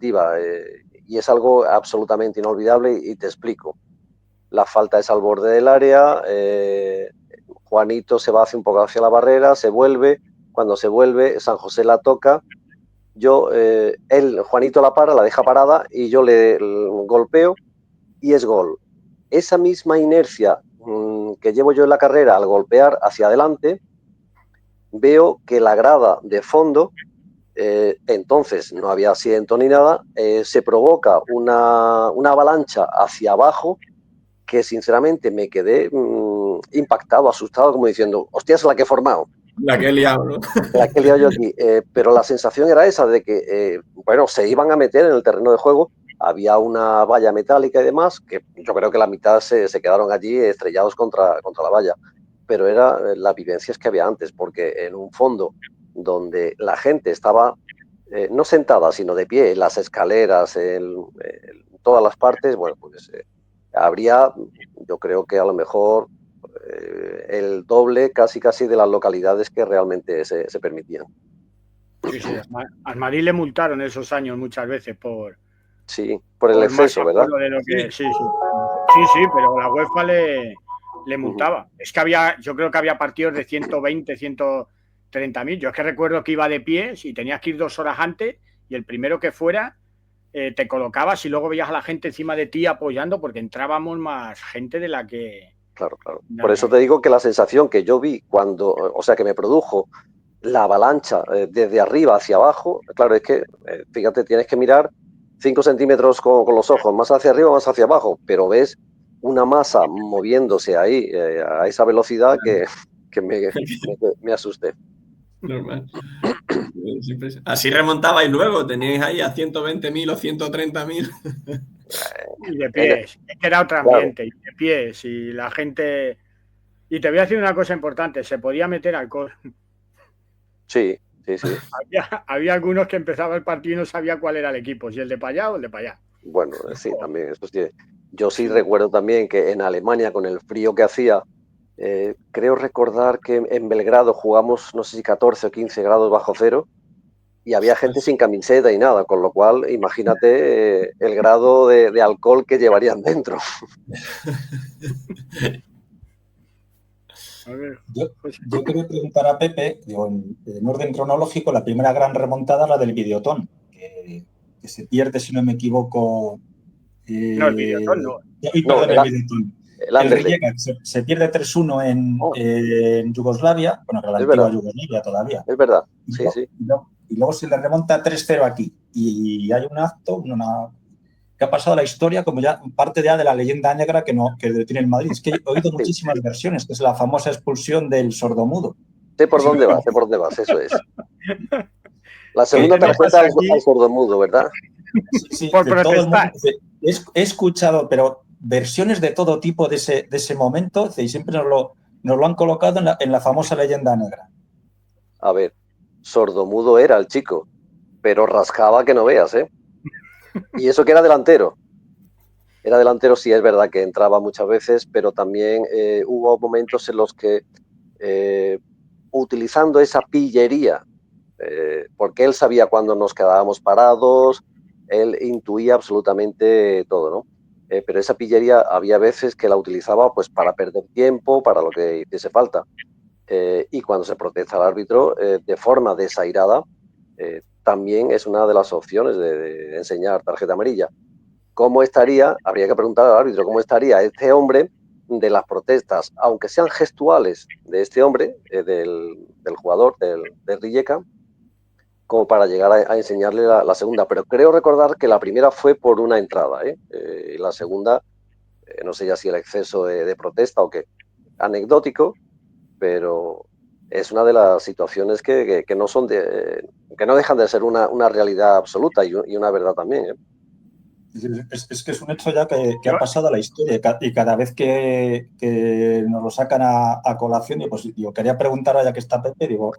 y es algo absolutamente inolvidable y te explico. La falta es al borde del área, Juanito se va hacia un poco hacia la barrera, se vuelve, cuando se vuelve San José la toca, Juanito la para, la deja parada y yo le golpeo y es gol. Esa misma inercia que llevo yo en la carrera al golpear hacia adelante, veo que la grada de fondo, entonces no había asiento ni nada, se provoca una avalancha hacia abajo que sinceramente me quedé impactado, asustado, como diciendo, hostia, es la que he formado. La que he liado, ¿no? La que he liado yo aquí. Pero la sensación era esa de que, bueno, se iban a meter en el terreno de juego, había una valla metálica y demás, que yo creo que la mitad se quedaron allí estrellados contra la valla. Pero era las vivencias que había antes, porque en un fondo donde la gente estaba no sentada, sino de pie, en las escaleras, en todas las partes, bueno, pues habría, yo creo que a lo mejor el doble casi de las localidades que realmente se permitían. Sí, sí, al Madrid le multaron esos años muchas veces Sí, por el por más exceso, ¿verdad? aforo de lo que... Sí, sí. Sí, pero la UEFA le multaba. Es que yo creo que había partidos de 120, 130.000. Yo es que recuerdo que iba de pie y tenías que ir 2 horas antes y el primero que fuera te colocabas y luego veías a la gente encima de ti apoyando porque entrábamos más gente de la que... Claro. Por eso te digo que la sensación que yo vi que me produjo la avalancha desde arriba hacia abajo, claro, es que, fíjate, tienes que mirar 5 centímetros con los ojos, más hacia arriba, más hacia abajo, pero ves una masa moviéndose ahí a esa velocidad que me asusté. Normal. Así remontabais luego, teníais ahí a 120.000 o 130.000. Y de pies, es que era otro ambiente, claro. Y de pies, y la gente... Y te voy a decir una cosa importante, se podía meter alcohol. Sí. Había algunos que empezaba el partido y no sabía cuál era el equipo, si el de para allá o el de para allá. Bueno, sí, también, eso sí. Yo sí recuerdo también que en Alemania, con el frío que hacía, creo recordar que en Belgrado jugamos, no sé si 14 o 15 grados bajo cero, y había gente sin camiseta y nada, con lo cual imagínate el grado de alcohol que llevarían dentro. Yo quería preguntar a Pepe, digo, en orden cronológico, la primera gran remontada es la del Videotón, que se pierde, si no me equivoco. No, el Videotón no. El Videotón. El Rijeka se pierde 3-1 en Yugoslavia, bueno, que era la antigua Yugoslavia todavía. Es verdad, sí. Y luego se le remonta 3-0 aquí. Y hay un acto, que ha pasado a la historia como ya parte ya de la leyenda negra que tiene el Madrid. Es que he oído muchísimas versiones, que es la famosa expulsión del sordomudo. Sé por dónde vas, eso es. La segunda tarjeta al sordomudo, ¿verdad? Sí, por de todo el mundo. He escuchado, pero versiones de todo tipo de ese momento, y siempre nos lo han colocado en la famosa leyenda negra. A ver, sordomudo era el chico, pero rascaba que no veas, ¿eh? Y eso que era delantero. Era delantero, sí, es verdad que entraba muchas veces, pero también hubo momentos en los que, utilizando esa pillería, porque él sabía cuándo nos quedábamos parados, él intuía absolutamente todo, ¿no? Pero esa pillería había veces que la utilizaba pues para perder tiempo, para lo que hiciese falta. Y cuando se protesta al árbitro de forma desairada, también es una de las opciones de enseñar tarjeta amarilla. ¿Cómo estaría? Habría que preguntar al árbitro cómo estaría este hombre de las protestas, aunque sean gestuales de este hombre, del jugador, del Rijeka, como para llegar a enseñarle la segunda. Pero creo recordar que la primera fue por una entrada, y la segunda, no sé ya si el exceso de protesta o qué, anecdótico, pero es una de las situaciones que no son que no dejan de ser una realidad absoluta y una verdad también, ¿eh? Es que es un hecho ya que ha pasado a la historia y cada vez que nos lo sacan a colación, yo quería preguntar, ya que está Pepe, digo,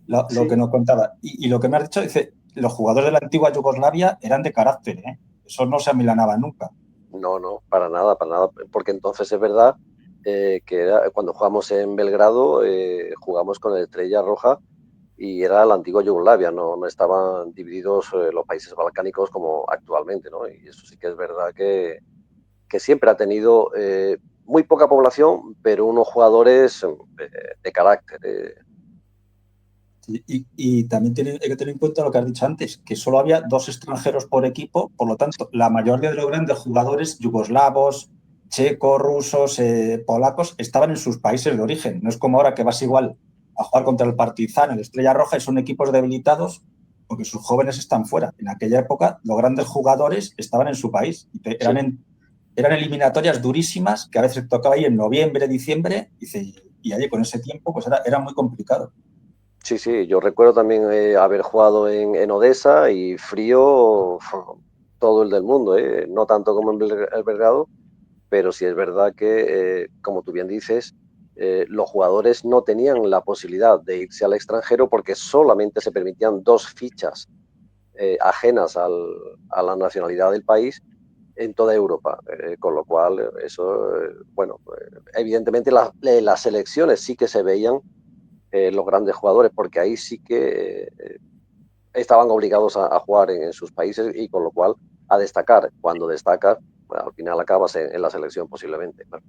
lo que nos contaba. Y lo que me has dicho, dice, los jugadores de la antigua Yugoslavia eran de carácter, ¿eh? Eso no se amilanaba nunca. No, para nada, porque entonces es verdad que cuando jugamos en Belgrado, jugamos con el Estrella Roja, y era la antigua Yugoslavia, no estaban divididos los países balcánicos como actualmente, ¿no? Y eso sí que es verdad que siempre ha tenido muy poca población, pero unos jugadores de carácter. Y también hay que tener en cuenta lo que has dicho antes, que solo había 2 extranjeros por equipo, por lo tanto, la mayoría de los grandes jugadores yugoslavos, checos, rusos, polacos, estaban en sus países de origen. No es como ahora que vas igual a jugar contra el Partizan, el Estrella Roja, y son equipos debilitados porque sus jóvenes están fuera. En aquella época, los grandes jugadores estaban en su país. Eran eliminatorias durísimas que a veces tocaba ahí en noviembre, diciembre, y allí con ese tiempo pues era muy complicado. Sí, sí, yo recuerdo también haber jugado en Odessa y frío todo el del mundo, no tanto como en Belgrado, pero sí es verdad que, como tú bien dices, los jugadores no tenían la posibilidad de irse al extranjero porque solamente se permitían 2 fichas ajenas a la nacionalidad del país en toda Europa, con lo cual eso, bueno, evidentemente las selecciones sí que se veían los grandes jugadores, porque ahí sí que estaban obligados a jugar en sus países y con lo cual a destacar. Cuando destacas, bueno, al final acabas en la selección posiblemente. Claro.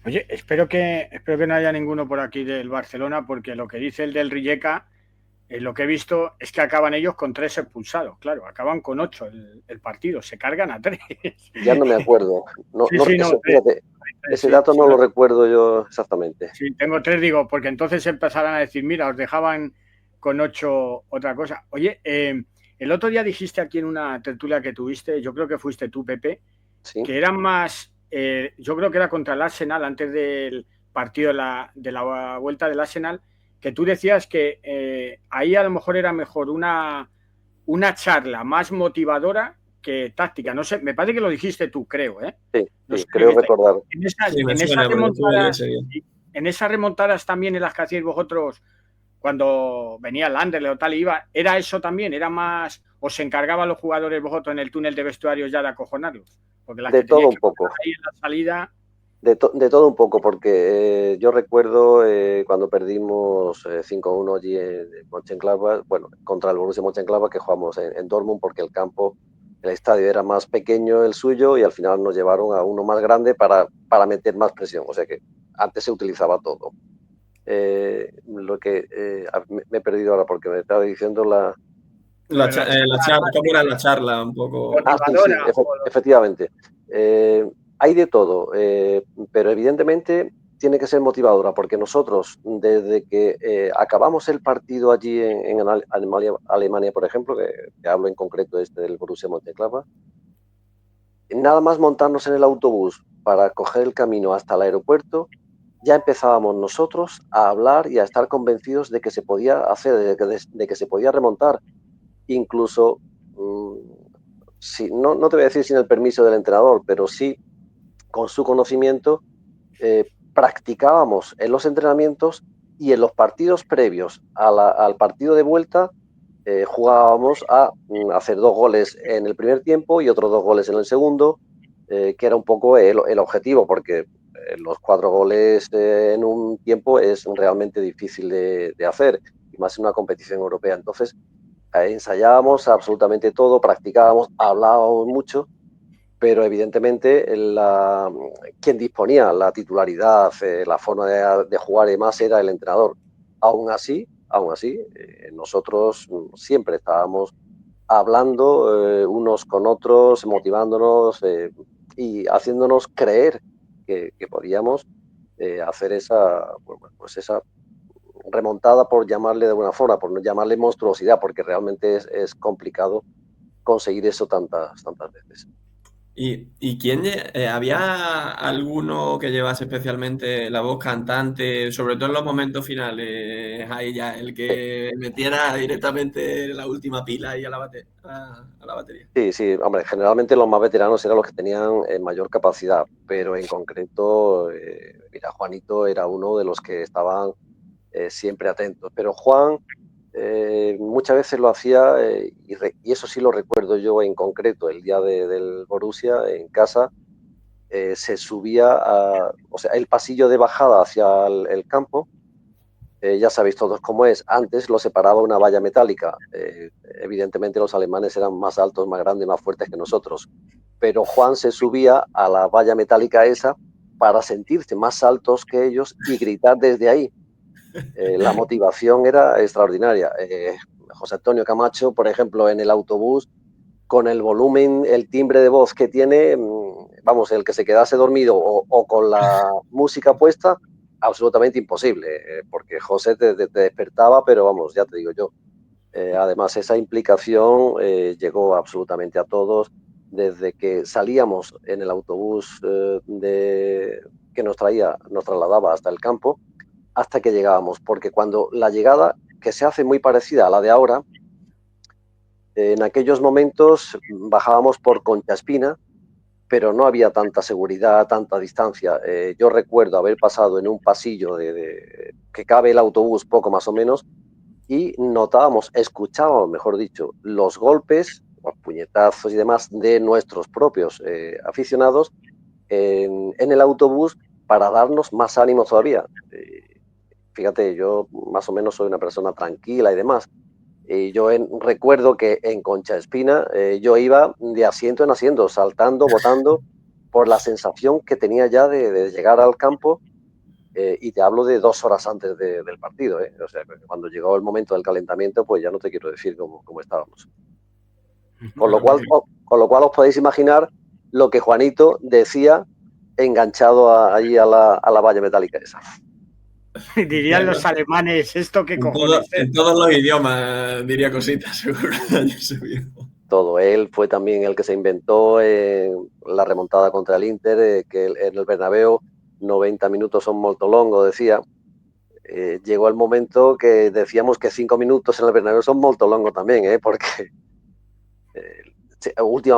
Oye, espero que no haya ninguno por aquí del Barcelona, porque lo que dice el del Rijeka, lo que he visto es que acaban ellos con 3 expulsados, claro, acaban con 8 el partido, se cargan a 3. Ya no me acuerdo. No, Sí, sí, no, eso, 3, fíjate, 3, ese sí, dato sí, no lo recuerdo yo exactamente. sí, tengo 3, digo, porque entonces empezarán a decir, mira, os dejaban con 8 otra cosa. Oye, el otro día dijiste aquí en una tertulia que tuviste, yo creo que fuiste tú, Pepe, ¿Sí? que eran más, yo creo que era contra el Arsenal, antes del partido de la vuelta del Arsenal, que tú decías que ahí a lo mejor era mejor una charla más motivadora que táctica. No sé, me parece que lo dijiste tú, creo, ¿eh? Sí, No sí, sé, creo recordar. Sí, me suena, porque estuve yo ese día. en esas remontadas también en las que hacíais vosotros cuando venía el Anderlecht o tal, iba, ¿era eso también? ¿Era más, os encargaban los jugadores vosotros en el túnel de vestuarios ya de acojonarlos? Porque las De que todo teníais un que pasar poco. ahí en la salida... De todo un poco, porque yo recuerdo cuando perdimos 5-1 allí en Mönchengladbach, bueno, contra el Borussia Mönchengladbach, que jugamos en Dortmund, porque el estadio era más pequeño el suyo y al final nos llevaron a uno más grande para meter más presión. O sea que antes se utilizaba todo. Lo que me he perdido ahora porque me estaba diciendo la... La charla, ¿cómo era la charla? Un poco. Sí, sí, efectivamente. Hay de todo, pero evidentemente tiene que ser motivadora, porque nosotros, desde que acabamos el partido allí en Alemania, por ejemplo, que hablo en concreto del Borussia Mönchengladbach, nada más montarnos en el autobús para coger el camino hasta el aeropuerto, ya empezábamos nosotros a hablar y a estar convencidos de que se podía hacer, de que se podía remontar. Incluso, sí, no te voy a decir sin el permiso del entrenador, pero sí con su conocimiento, practicábamos en los entrenamientos y en los partidos previos al partido de vuelta jugábamos a hacer 2 goles en el primer tiempo y otros 2 goles en el segundo, que era un poco el objetivo, porque los 4 goles en un tiempo es realmente difícil de hacer, y más en una competición europea. Entonces, ensayábamos absolutamente todo, practicábamos, hablábamos mucho, pero evidentemente quien disponía la titularidad, la forma de jugar y demás era el entrenador. Aún así, nosotros siempre estábamos hablando unos con otros, motivándonos y haciéndonos creer que podíamos hacer pues esa remontada, por llamarle de alguna forma, por no llamarle monstruosidad, porque realmente es complicado conseguir eso tantas veces. ¿Y quién había alguno que llevase especialmente la voz cantante, sobre todo en los momentos finales, ahí ya, el que metiera directamente la última pila ahí a la batería? Sí, hombre, generalmente los más veteranos eran los que tenían mayor capacidad, pero en concreto, mira, Juanito era uno de los que estaban siempre atentos, pero Juan muchas veces lo hacía, y eso sí lo recuerdo yo en concreto, el día del Borussia en casa, se subía o sea, el pasillo de bajada hacia el campo, ya sabéis todos cómo es. Antes lo separaba una valla metálica. Evidentemente los alemanes eran más altos, más grandes, más fuertes que nosotros. Pero Juan se subía a la valla metálica esa para sentirse más altos que ellos y gritar desde ahí. La motivación era extraordinaria. José Antonio Camacho, por ejemplo, en el autobús, con el volumen, el timbre de voz que tiene, vamos, el que se quedase dormido o con la música puesta, absolutamente imposible, porque José te despertaba, pero vamos, ya te digo yo. Además, esa implicación llegó absolutamente a todos, desde que salíamos en el autobús que nos trasladaba hasta el campo, hasta que llegábamos, porque cuando la llegada, que se hace muy parecida a la de ahora, en aquellos momentos bajábamos por Concha Espina, pero no había tanta seguridad, tanta distancia. Yo recuerdo haber pasado en un pasillo que cabe el autobús poco más o menos, y notábamos, escuchábamos, mejor dicho, los golpes, los puñetazos y demás de nuestros propios aficionados en el autobús para darnos más ánimo todavía. Fíjate, yo más o menos soy una persona tranquila y demás. Y yo recuerdo que en Concha Espina yo iba de asiento en asiento, saltando, botando, por la sensación que tenía ya de llegar al campo, y te hablo de 2 horas antes del partido. O sea, cuando llegó el momento del calentamiento, pues ya no te quiero decir cómo estábamos. Con lo cual os podéis imaginar lo que Juanito decía enganchado allí a la valla metálica esa. Dirían los alemanes, ¿esto qué cojones es? En todos los idiomas diría cositas, seguro. Todo. Él fue también el que se inventó la remontada contra el Inter, que en el Bernabéu 90 minutos son molto longo, decía. Llegó el momento que decíamos que 5 minutos en el Bernabéu son molto longo también, porque últimamente